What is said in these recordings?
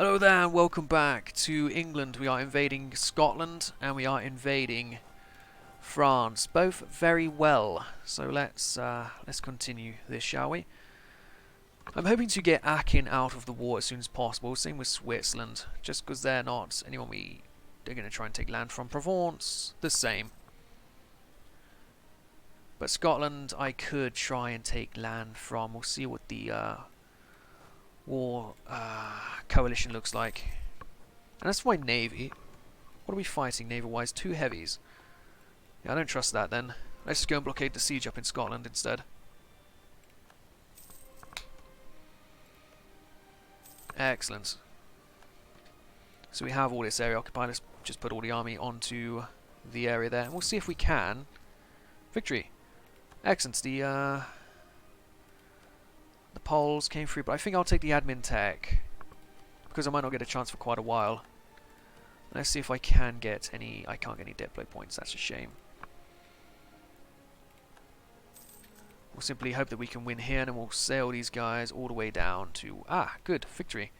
Hello there and welcome back to England. We are invading Scotland and we are invading France. Both very well. So let's continue this, shall we? I'm hoping to get Aachen out of the war as soon as possible. Same with Switzerland. Just because they're not anyone they're going to try and take land from. Provence, the same. But Scotland, I could try and take land from. We'll see what the war coalition looks like. And that's my navy. What are we fighting naval-wise? 2 heavies. Yeah, I don't trust that then. Let's just go and blockade the siege up in Scotland instead. Excellent. So we have all this area occupied. Let's just put all the army onto the area there. And we'll see if we can. Victory. Excellent. The Poles came through, but I think I'll take the admin tech because I might not get a chance for quite a while. Let's see if I can get any. I can't get any deploy points. That's a shame. We'll simply hope that we can win here, and then we'll sail these guys all the way down to good victory.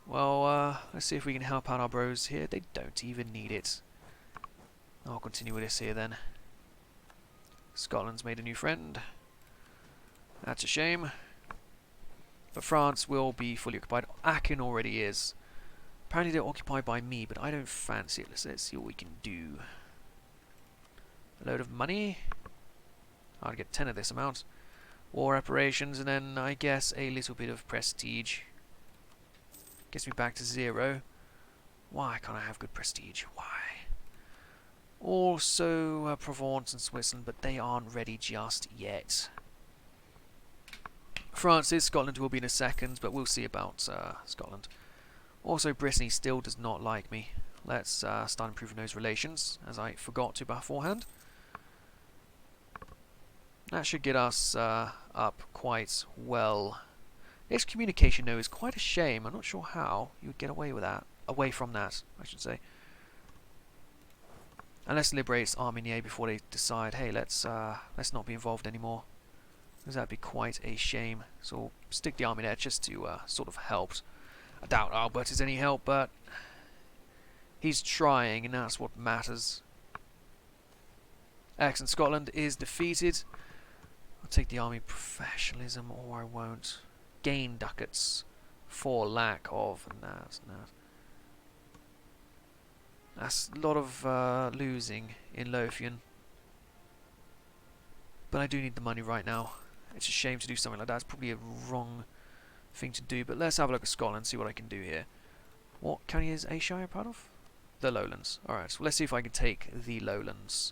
Well, let's see if we can help out our bros here. They don't even need it. I'll continue with this here then. Scotland's made a new friend. That's a shame. But France will be fully occupied. Aachen already is. Apparently they're occupied by me, but I don't fancy it. Let's see what we can do. A load of money. I'll get 10 of this amount. War reparations, and then I guess a little bit of prestige. Gets me back to 0. Why can't I have good prestige? Why? Also Provence and Switzerland, but they aren't ready just yet. France is. Scotland will be in a second, but we'll see about Scotland. Also, Brittany still does not like me. Let's start improving those relations, as I forgot to beforehand. That should get us up quite well. Excommunication, though, is quite a shame. I'm not sure how you would get away with that. Away from that, I should say. Unless liberates Armenier before they decide, hey, let's not be involved anymore. Because that'd be quite a shame. So we'll stick the army there just to sort of help. I doubt Albert is any help, but he's trying, and that's what matters. Excellent. Scotland is defeated. I'll take the army professionalism, or I won't. Gain ducats for lack of. That's a lot of losing in Lothian. But I do need the money right now. It's a shame to do something like that. It's probably a wrong thing to do. But let's have a look at Scotland, see what I can do here. What county is Ayrshire part of? The Lowlands. Alright, so let's see if I can take the Lowlands.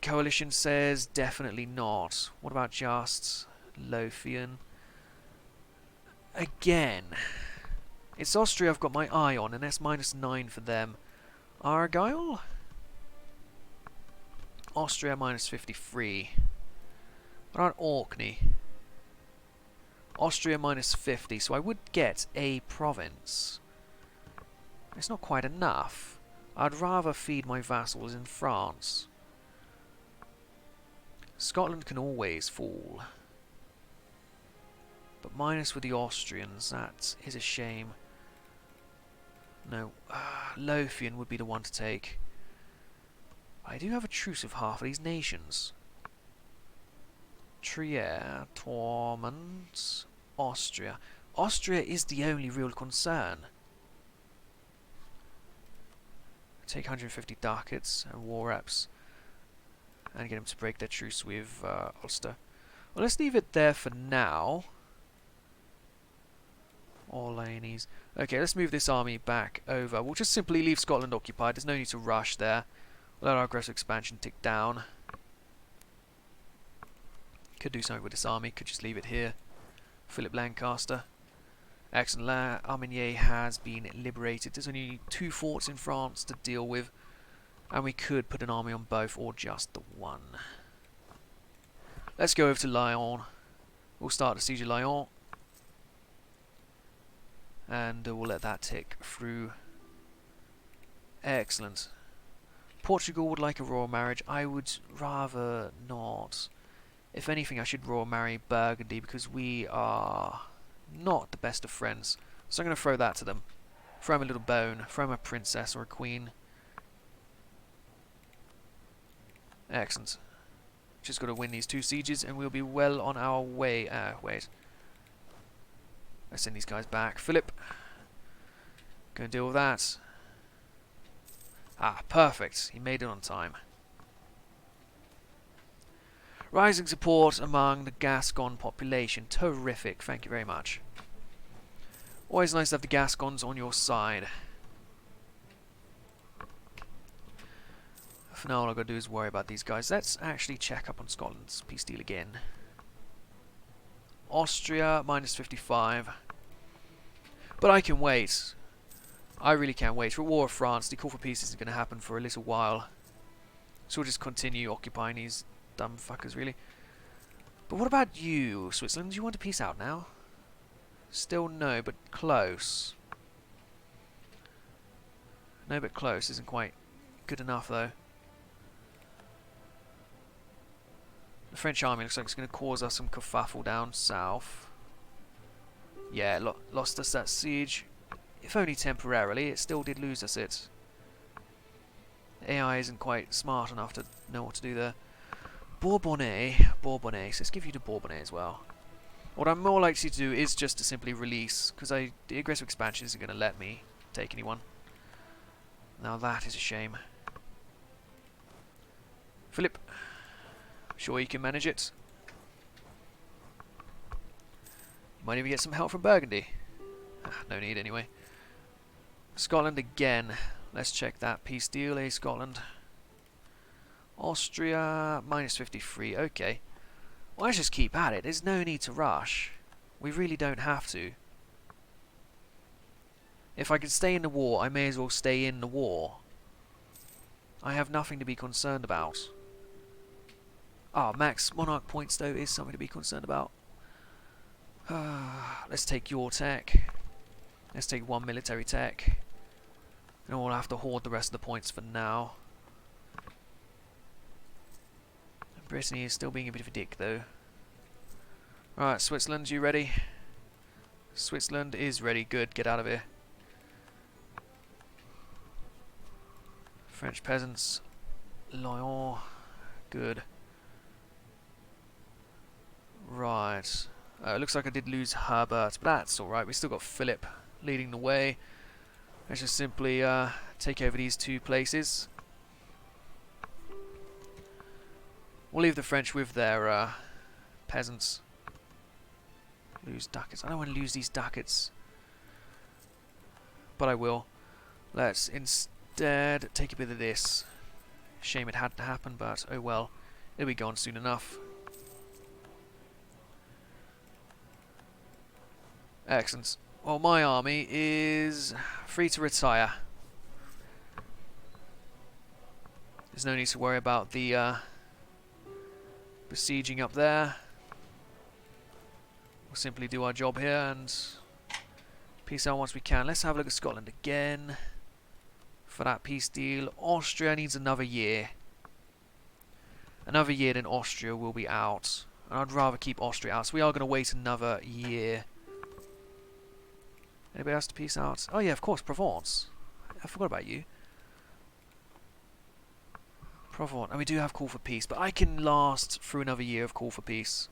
Coalition says definitely not. What about just Lothian? Again. It's Austria I've got my eye on, and that's -9 for them. Argyll? Austria -53. What about Orkney? Austria -50, so I would get a province. It's not quite enough. I'd rather feed my vassals in France. Scotland can always fall. But minus with the Austrians, that is a shame. No, Lothian would be the one to take. I do have a truce of half of these nations. Trier, Tormund, Austria. Austria is the only real concern. Take 150 ducats and war reps and get them to break their truce with Ulster. Well, let's leave it there for now. Orleans. Okay, let's move this army back over. We'll just simply leave Scotland occupied. There's no need to rush there. Let our aggressive expansion tick down. Could do something with this army. Could just leave it here. Philip Lancaster. Excellent. Armenier has been liberated. There's only 2 forts in France to deal with. And we could put an army on both or just the one. Let's go over to Lyon. We'll start the siege of Lyon. And we'll let that tick through. Excellent. Portugal would like a royal marriage. I would rather not. If anything, I should royal marry Burgundy because we are not the best of friends. So I'm going to throw that to them. Throw him a little bone. Throw him a princess or a queen. Excellent. Just got to win these 2 sieges and we'll be well on our way. Wait. Let's send these guys back. Philip. Go and deal with that. Ah, perfect. He made it on time. Rising support among the Gasgon population. Terrific. Thank you very much. Always nice to have the Gascons on your side. For now, all I've got to do is worry about these guys. Let's actually check up on Scotland's peace deal again. Austria, minus 55. But I can wait. I really can wait. For War of France, the call for peace isn't going to happen for a little while. So we'll just continue occupying these dumb fuckers, really. But what about you, Switzerland? Do you want to peace out now? Still no, but close. No, but close isn't quite good enough, though. The French army looks like it's going to cause us some kerfuffle down south. Yeah, lost us that siege. If only temporarily, it still did lose us it. AI isn't quite smart enough to know what to do there. Bourbonnais. So let's give you to Bourbonnais as well. What I'm more likely to do is just to simply release, because the aggressive expansion isn't going to let me take anyone. Now that is a shame. Philip. Sure you can manage it. Might even get some help from Burgundy. No need anyway. Scotland again. Let's check that peace deal, eh, Scotland? Austria, minus 53. Okay. Well, let's just keep at it. There's no need to rush. We really don't have to. If I can stay in the war, I may as well stay in the war. I have nothing to be concerned about. Ah, max monarch points, though, is something to be concerned about. Let's take your tech. Let's take 1 military tech. And we'll have to hoard the rest of the points for now. Brittany is still being a bit of a dick, though. Right, Switzerland, you ready? Switzerland is ready. Good, get out of here. French peasants. Lyon. Good. Right. It looks like I did lose Herbert, but that's alright. We still got Philip leading the way. Let's just simply take over these 2 places. We'll leave the French with their peasants. Lose ducats. I don't want to lose these ducats. But I will. Let's instead take a bit of this. Shame it had to happen, but oh well. It'll be gone soon enough. Excellent. Well, my army is free to retire. There's no need to worry about the besieging up there. We'll simply do our job here and peace out once we can. Let's have a look at Scotland again for that peace deal. Austria needs another year. Another year, then Austria will be out. And I'd rather keep Austria out, so we are going to wait another year. Anybody else to peace out? Oh yeah, of course, Provence. I forgot about you. Provence. And we do have call for peace, but I can last through another year of call for peace.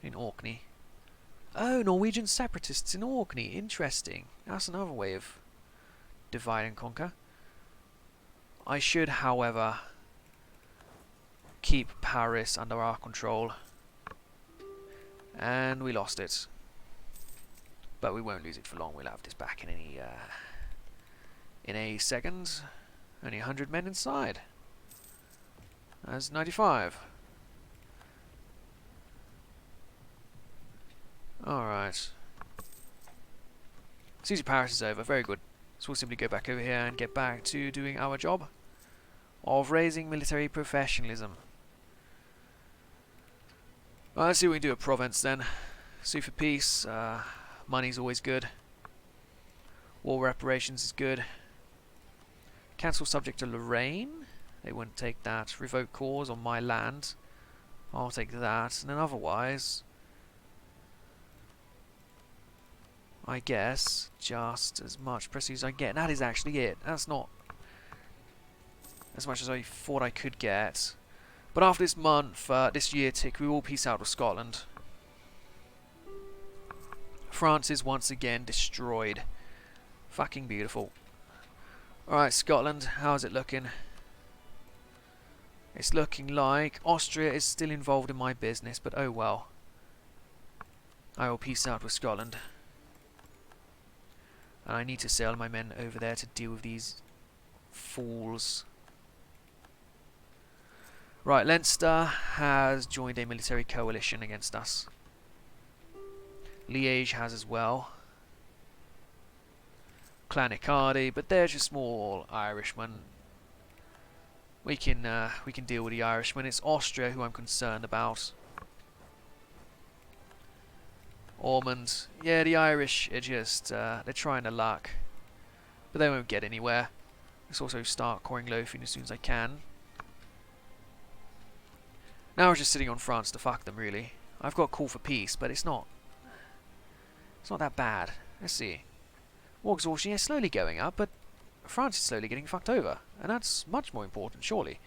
In Orkney. Oh, Norwegian separatists in Orkney. Interesting. That's another way of divide and conquer. I should, however, keep Paris under our control. And we lost it. But we won't lose it for long. We'll have this back in a second. Only 100 men inside. That's 95. Alright. Siege of Paris is over. Very good. So we'll simply go back over here and get back to doing our job of raising military professionalism. Well, let's see what we can do at Provence then. Sue for peace. Money's always good. War reparations is good. Cancel subject to Lorraine. They wouldn't take that. Revoke cause on my land. I'll take that. And then otherwise, I guess, just as much prestige as I get. And that is actually it. That's not as much as I thought I could get. But after this month, this year tick, we will peace out with Scotland. France is once again destroyed. Fucking beautiful. Alright, Scotland, how's it looking? It's looking like Austria is still involved in my business, but oh well. I will peace out with Scotland. And I need to sail my men over there to deal with these fools. Right, Leinster has joined a military coalition against us. Liège has as well. Clanricarde, but they're just small Irishmen. We can deal with the Irishmen. It's Austria who I'm concerned about. Ormond, yeah, the Irish are just they're trying their luck, but they won't get anywhere. Let's also start coring loafing as soon as I can. Now we're just sitting on France to fuck them, really. I've got a call for peace, but it's not that bad. Let's see. War exhaustion is slowly going up, but France is slowly getting fucked over, and that's much more important, surely.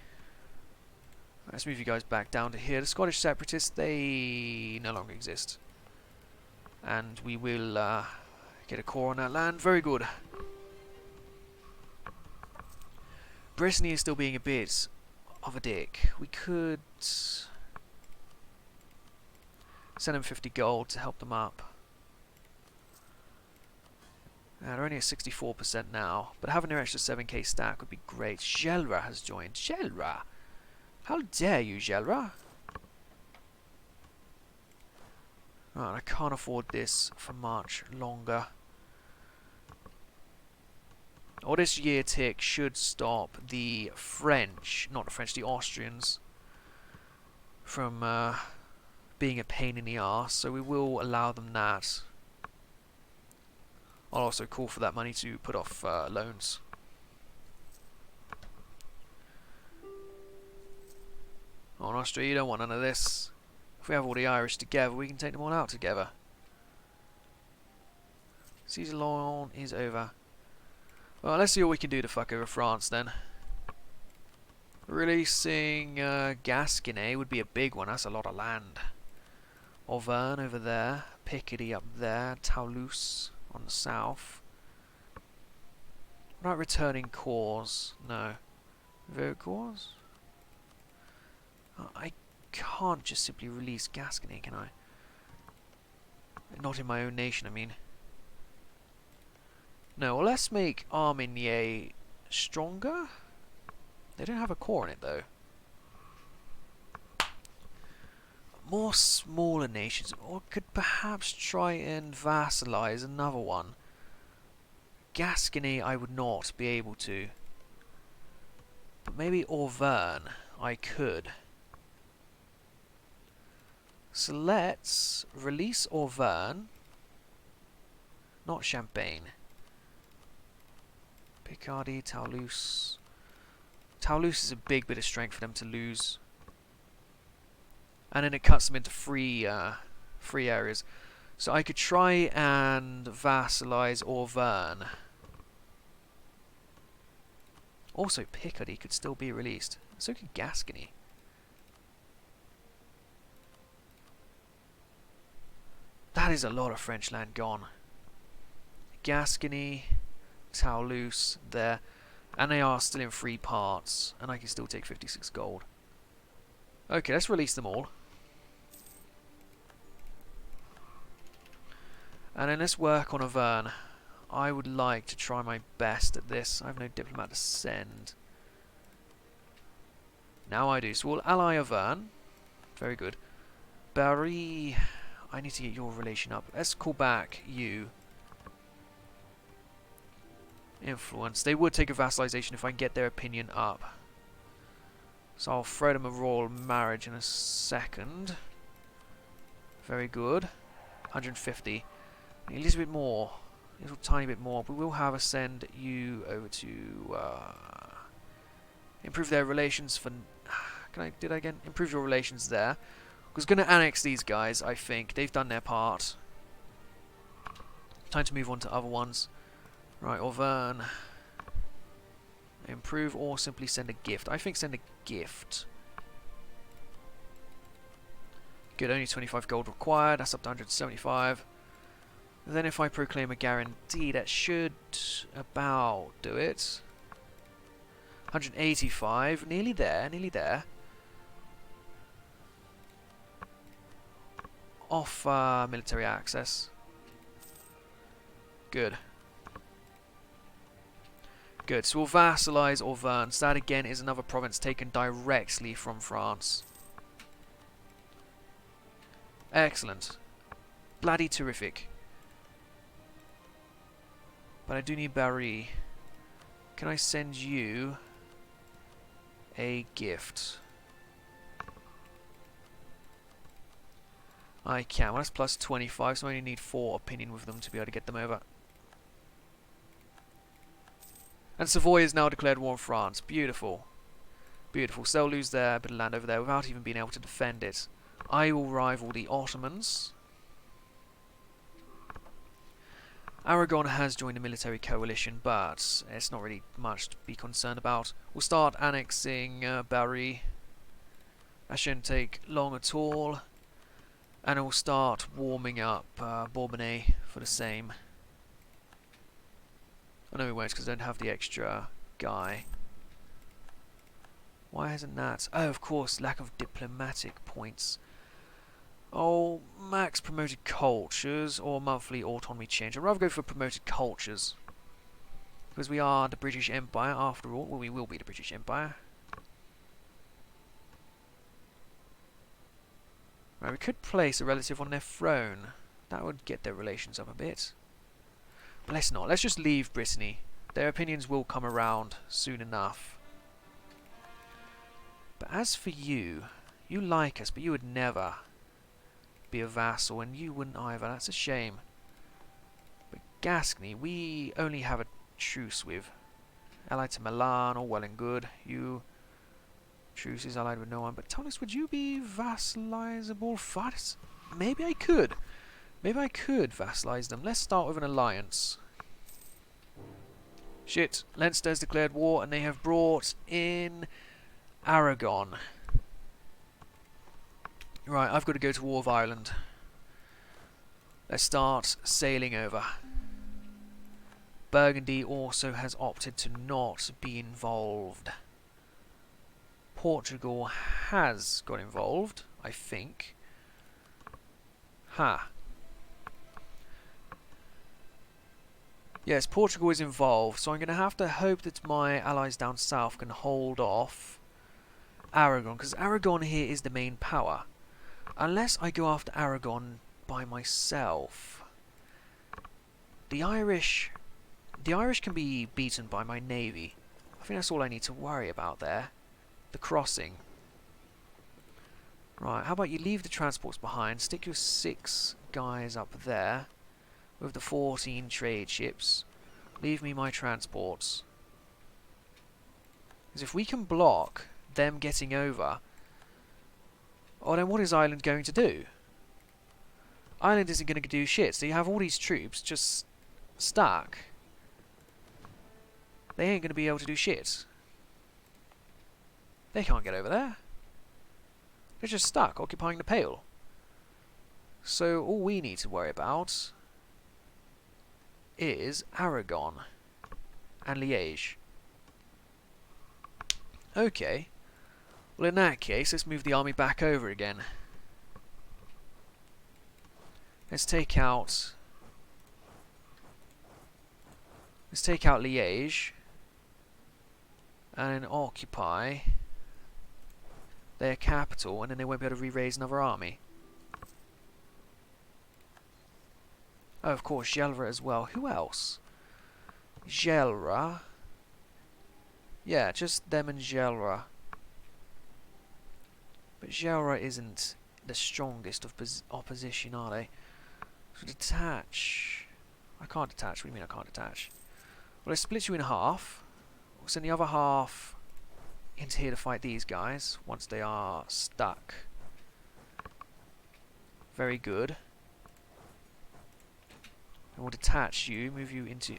Let's move you guys back down to here. The Scottish separatists, they no longer exist. And we will get a core on that land. Very good. Brittany is still being a bit of a dick. We could send them 50 gold to help them up. They're only at 64% now, but having their extra 7k stack would be great. Gelra has joined. Gelra? How dare you, Gelra? Right, I can't afford this for much longer. Or this year tick should stop the French, not the French, the Austrians, from being a pain in the arse, so we will allow them that. I'll also call for that money to put off loans. Oh, in Austria, you don't want none of this. If we have all the Irish together, we can take them all out together. Season long is over. Well, let's see what we can do to fuck over France then. Releasing Gasgon would be a big one. That's a lot of land. Auvergne over there. Picardy up there. Toulouse on the south. What about returning cores? No. Vote cores? I can't just simply release Gasgon, can I? Not in my own nation, I mean. No, well, let's make Armenier stronger. They don't have a core in it, though. More smaller nations, or could perhaps try and vassalize another one. Gascony I would not be able to. But maybe Auvergne I could. So let's release Auvergne. Not Champagne. Picardy, Toulouse. Toulouse is a big bit of strength for them to lose. And then it cuts them into free areas. So I could try and vassalize Auvergne. Also Picardy could still be released. So could Gascony. That is a lot of French land gone. Gascony, Toulouse, there. And they are still in free parts. And I can still take 56 gold. Okay, let's release them all. And then let's work on Auvergne. I would like to try my best at this. I have no diplomat to send. Now I do. So we'll ally Auvergne. Very good. Barry, I need to get your relation up. Let's call back you. Influence. They would take a vassalization if I can get their opinion up. So I'll throw them a royal marriage in a second. Very good. 150. A little bit more. A little tiny bit more. But we'll have a send you over to improve their relations for... Did I again? Improve your relations there. I was going to annex these guys, I think. They've done their part. Time to move on to other ones. Right, Auvergne. Improve or simply send a gift. I think send a gift. Good, only 25 gold required. That's up to 175. Then if I proclaim a guarantee, that should about do it. 185. Nearly there, nearly there. Offer military access. Good. Good, so we'll vassalize Auvergne. So that again is another province taken directly from France. Excellent. Bloody terrific. But I do need Barry. Can I send you a gift? I can. Well, that's plus 25, so I only need 4 opinion with them to be able to get them over. And Savoy is now declared war on France. Beautiful. Beautiful. So they'll lose their bit of land over there without even being able to defend it. I will rival the Ottomans. Aragon has joined the military coalition, but it's not really much to be concerned about. We'll start annexing Bari. That shouldn't take long at all. And we'll start warming up Bourbonnais for the same. Oh no, we won't, because I don't have the extra guy. Why hasn't that? Oh, of course, lack of diplomatic points. Oh, max promoted cultures or monthly autonomy change. I'd rather go for promoted cultures. Because we are the British Empire after all. Well, we will be the British Empire. Right, we could place a relative on their throne. That would get their relations up a bit. But let's not. Let's just leave Brittany. Their opinions will come around soon enough. But as for you, you like us, but you would never be a vassal, and you wouldn't either. That's a shame. But Gascony, we only have a truce with. Allied to Milan, all well and good. You... Truce is allied with no one. But Tunis, would you be vassalizable for us? Maybe I could. Maybe I could vassalize them. Let's start with an alliance. Shit. Leinster has declared war, and they have brought in Aragon. Right, I've got to go to War of Ireland. Let's start sailing over. Burgundy also has opted to not be involved. Portugal has got involved, I think. Ha. Yes, Portugal is involved, so I'm going to have to hope that my allies down south can hold off Aragon, because Aragon here is the main power. Unless I go after Aragon by myself. The Irish can be beaten by my navy. I think that's all I need to worry about there. The crossing. Right, how about you leave the transports behind, stick your 6 guys up there with the 14 trade ships. Leave me my transports. Because if we can block them getting over, oh, then what is Ireland going to do? Ireland isn't going to do shit, so you have all these troops just stuck. They ain't going to be able to do shit. They can't get over there. They're just stuck, occupying the Pale. So all we need to worry about is Aragon and Liège. Okay. Well, in that case, let's move the army back over again. Let's take out Liège and occupy their capital, and then they won't be able to re-raise another army. Oh, of course, Gelre as well. Who else? Gelre. Yeah, just them and Gelre. But Gelre isn't the strongest of opposition, are they? So detach. I can't detach. What do you mean I can't detach? Well, I split you in half. We'll send the other half into here to fight these guys once they are stuck. Very good. And we'll detach you, move you into...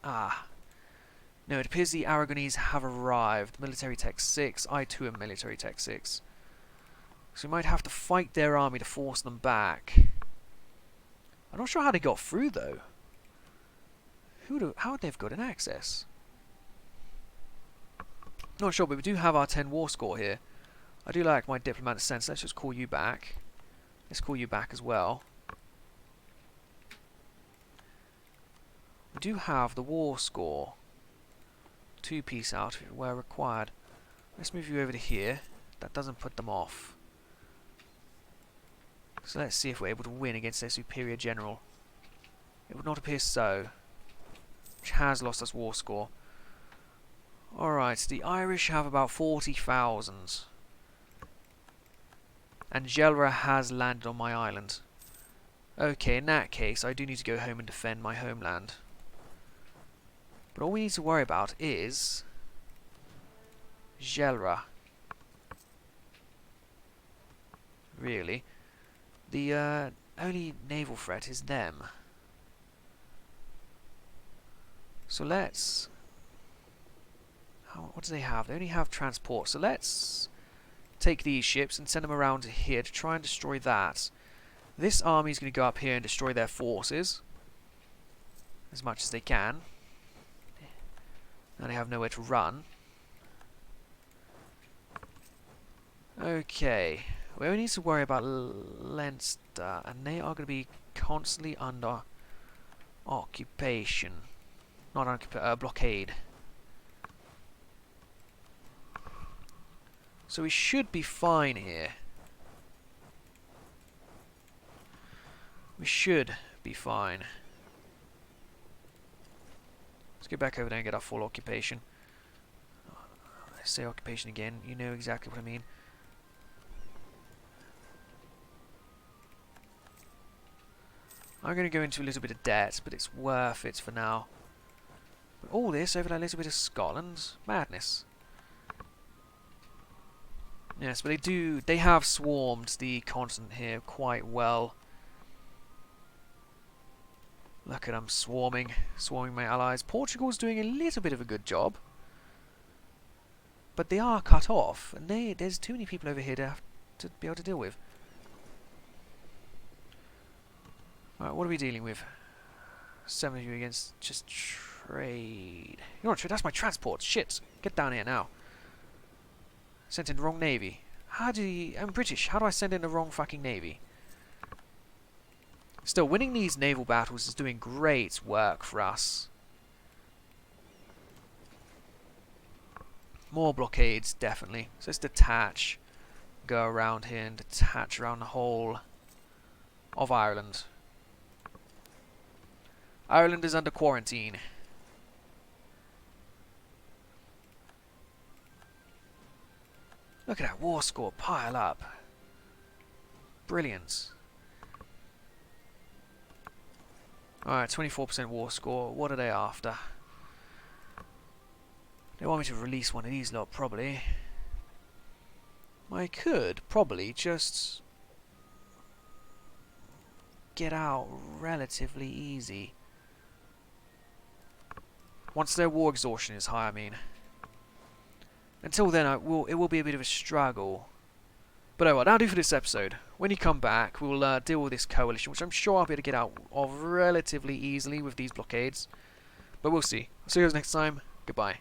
Ah. No, it appears the Aragonese have arrived. Military Tech 6. I too am Military Tech 6. So we might have to fight their army to force them back. I'm not sure how they got through, though. How would they have gotten access? Not sure, but we do have our 10 war score here. I do like my diplomatic sense. Let's just call you back. Let's call you back as well. We do have the war score. 2 peace out where required. Let's move you over to here. That doesn't put them off. So let's see if we're able to win against their superior general. It would not appear so. Which has lost us war score. Alright, the Irish have about 40,000. And Gelra has landed on my island. Okay, in that case, I do need to go home and defend my homeland. But all we need to worry about is... Gelra. Really. The only naval threat is them. So let's... what do they have? They only have transport. So let's take these ships and send them around to here to try and destroy that. This army is going to go up here and destroy their forces. As much as they can. And they have nowhere to run. Okay. We only need to worry about Leinster, and they are going to be constantly under occupation. Not blockade. So we should be fine here. We should be fine. Let's get back over there and get our full occupation. I say occupation again, you know exactly what I mean. I'm going to go into a little bit of debt, but it's worth it for now. But all this over that little bit of Scotland? Madness. Yes, but they have swarmed the continent here quite well. Look at them swarming my allies. Portugal's doing a little bit of a good job. But they are cut off, and there's too many people over here to be able to deal with. Alright, what are we dealing with? 7 of you against just trade. You want trade? That's my transport. Shit. Get down here now. Sent in the wrong navy. I'm British. How do I send in the wrong fucking navy? Still, winning these naval battles is doing great work for us. More blockades, definitely. So let's detach. Go around here and detach around the whole of Ireland. Ireland is under quarantine. Look at that war score pile up. Brilliant. Alright, 24% war score. What are they after? They want me to release one of these lot, probably. I could probably just get out relatively easy. Once their war exhaustion is high, I mean. Until then, it will be a bit of a struggle. But oh well, that'll do for this episode. When you come back, we'll deal with this coalition, which I'm sure I'll be able to get out of relatively easily with these blockades. But we'll see. See you guys next time. Goodbye.